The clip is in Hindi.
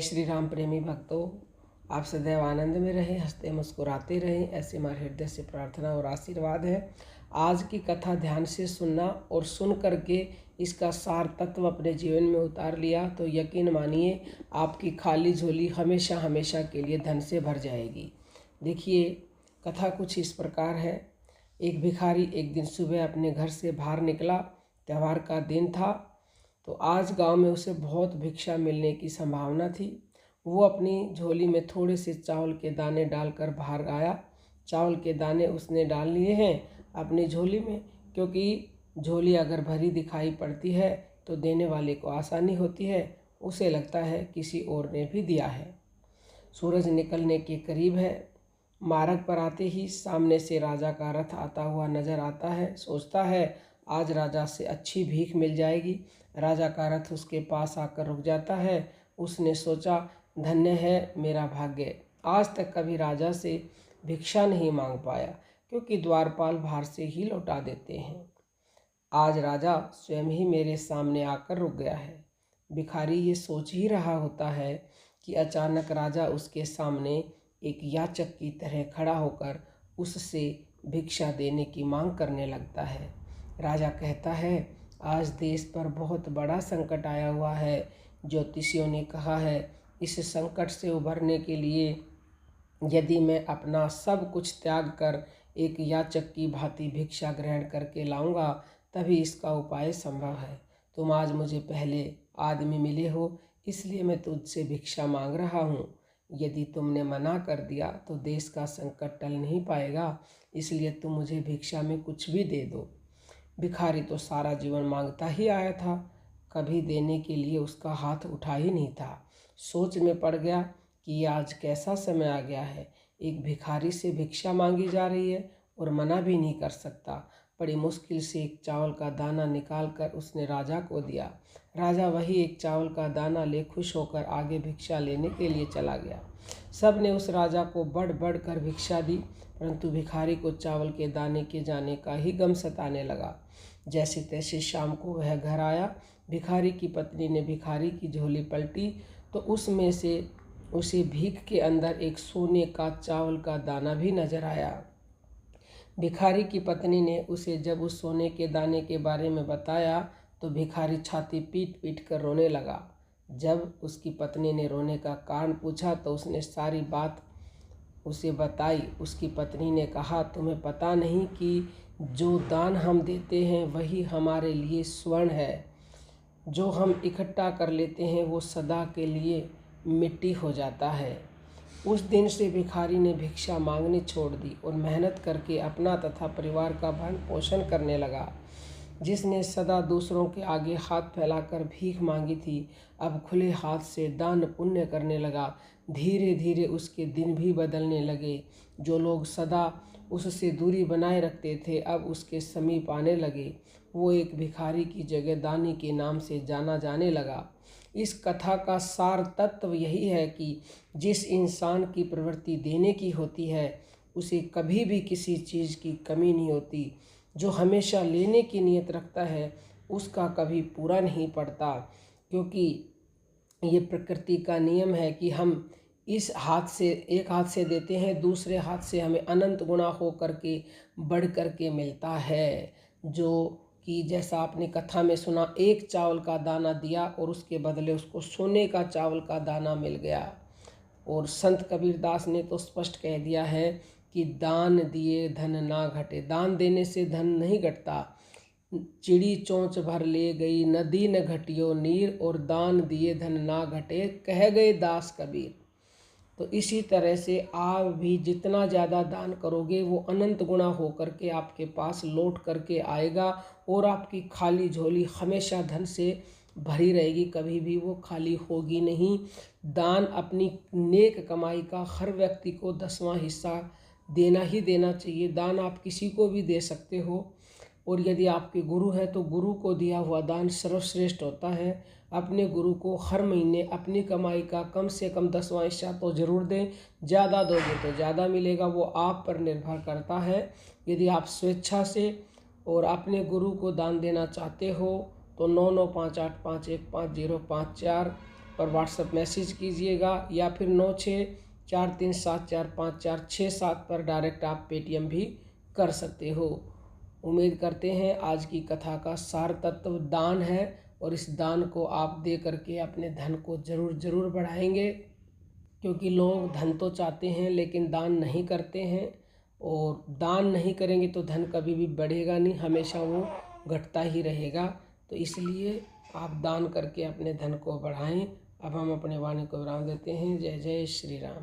श्री राम प्रेमी भक्तों, आप सदैव आनंद में रहें, हंसते मुस्कुराते रहें, ऐसे हमारे हृदय से प्रार्थना और आशीर्वाद है। आज की कथा ध्यान से सुनना और सुन करके इसका सार तत्व अपने जीवन में उतार लिया तो यकीन मानिए आपकी खाली झोली हमेशा हमेशा के लिए धन से भर जाएगी। देखिए, कथा कुछ इस प्रकार है। एक भिखारी एक दिन सुबह अपने घर से बाहर निकला। त्यौहार का दिन था तो आज गांव में उसे बहुत भिक्षा मिलने की संभावना थी। वो अपनी झोली में थोड़े से चावल के दाने डालकर बाहर आया। चावल के दाने उसने डाल लिए हैं अपनी झोली में, क्योंकि झोली अगर भरी दिखाई पड़ती है तो देने वाले को आसानी होती है, उसे लगता है किसी और ने भी दिया है। सूरज निकलने के करीब है। मार्ग पर आते ही सामने से राजा का रथ आता हुआ नजर आता है। सोचता है आज राजा से अच्छी भीख मिल जाएगी। राजा का रथ उसके पास आकर रुक जाता है। उसने सोचा धन्य है मेरा भाग्य, आज तक कभी राजा से भिक्षा नहीं मांग पाया, क्योंकि द्वारपाल बाहर से ही लौटा देते हैं। आज राजा स्वयं ही मेरे सामने आकर रुक गया है। भिखारी ये सोच ही रहा होता है कि अचानक राजा उसके सामने एक याचक की तरह खड़ा होकर उससे भिक्षा देने की मांग करने लगता है। राजा कहता है आज देश पर बहुत बड़ा संकट आया हुआ है। ज्योतिषियों ने कहा है इस संकट से उभरने के लिए यदि मैं अपना सब कुछ त्याग कर एक याचक की भांति भिक्षा ग्रहण करके लाऊंगा तभी इसका उपाय संभव है। तुम आज मुझे पहले आदमी मिले हो, इसलिए मैं तुझसे भिक्षा मांग रहा हूँ। यदि तुमने मना कर दिया तो देश का संकट टल नहीं पाएगा, इसलिए तुम मुझे भिक्षा में कुछ भी दे दो। भिखारी तो सारा जीवन मांगता ही आया था, कभी देने के लिए उसका हाथ उठा ही नहीं था। सोच में पड़ गया कि आज कैसा समय आ गया है, एक भिखारी से भिक्षा मांगी जा रही है और मना भी नहीं कर सकता। बड़ी मुश्किल से एक चावल का दाना निकाल कर उसने राजा को दिया। राजा वही एक चावल का दाना ले खुश होकर आगे भिक्षा लेने के लिए चला गया। सब ने उस राजा को बढ़ बढ़ कर भिक्षा दी, परंतु भिखारी को चावल के दाने के जाने का ही गम सताने लगा। जैसे तैसे शाम को वह घर आया। भिखारी की पत्नी ने भिखारी की झोली पलटी तो उसमें से उसे भीख के अंदर एक सोने का चावल का दाना भी नजर आया। भिखारी की पत्नी ने उसे जब उस सोने के दाने के बारे में बताया तो भिखारी छाती पीट पीट कर रोने लगा। जब उसकी पत्नी ने रोने का कारण पूछा तो उसने सारी बात उसे बताई। उसकी पत्नी ने कहा तुम्हें पता नहीं कि जो दान हम देते हैं वही हमारे लिए स्वर्ण है, जो हम इकट्ठा कर लेते हैं वो सदा के लिए मिट्टी हो जाता है। उस दिन से भिखारी ने भिक्षा मांगनी छोड़ दी और मेहनत करके अपना तथा परिवार का भरण पोषण करने लगा। जिसने सदा दूसरों के आगे हाथ फैलाकर भीख मांगी थी, अब खुले हाथ से दान पुण्य करने लगा। धीरे धीरे उसके दिन भी बदलने लगे। जो लोग सदा उससे दूरी बनाए रखते थे अब उसके समीप आने लगे। वो एक भिखारी की जगह दानी के नाम से जाना जाने लगा। इस कथा का सार तत्व यही है कि जिस इंसान की प्रवृत्ति देने की होती है उसे कभी भी किसी चीज़ की कमी नहीं होती। जो हमेशा लेने की नीयत रखता है उसका कभी पूरा नहीं पड़ता, क्योंकि ये प्रकृति का नियम है कि हम इस हाथ से एक हाथ से देते हैं, दूसरे हाथ से हमें अनंत गुना हो करके बढ़ करके मिलता है। जो कि जैसा आपने कथा में सुना, एक चावल का दाना दिया और उसके बदले उसको सोने का चावल का दाना मिल गया। और संत कबीरदास ने तो स्पष्ट कह दिया है कि दान दिए धन ना घटे। दान देने से धन नहीं घटता। चिड़ी चोंच भर ले गई नदी न घटियो नीर, और दान दिए धन ना घटे कह गए दास कबीर। तो इसी तरह से आप भी जितना ज़्यादा दान करोगे वो अनंत गुना हो करके आपके पास लौट करके आएगा और आपकी खाली झोली हमेशा धन से भरी रहेगी, कभी भी वो खाली होगी नहीं। दान अपनी नेक कमाई का हर व्यक्ति को 10वां हिस्सा देना ही देना चाहिए। दान आप किसी को भी दे सकते हो, और यदि आपके गुरु हैं तो गुरु को दिया हुआ दान सर्वश्रेष्ठ होता है। अपने गुरु को हर महीने अपनी कमाई का कम से कम 10वां हिस्सा तो ज़रूर दें। ज़्यादा दोगे तो ज़्यादा मिलेगा, वो आप पर निर्भर करता है। यदि आप स्वेच्छा से और अपने गुरु को दान देना चाहते हो तो 9958515054 पर व्हाट्सएप मैसेज कीजिएगा या फिर 9643745467 पर डायरेक्ट आप पेटीएम भी कर सकते हो। उम्मीद करते हैं आज की कथा का सार तत्व दान है और इस दान को आप दे करके अपने धन को ज़रूर बढ़ाएंगे, क्योंकि लोग धन तो चाहते हैं लेकिन दान नहीं करते हैं, और दान नहीं करेंगे तो धन कभी भी बढ़ेगा नहीं, हमेशा वो घटता ही रहेगा। तो इसलिए आप दान करके अपने धन को बढ़ाएं। अब हम अपने वाणी को विराम देते हैं। जय जय श्री राम।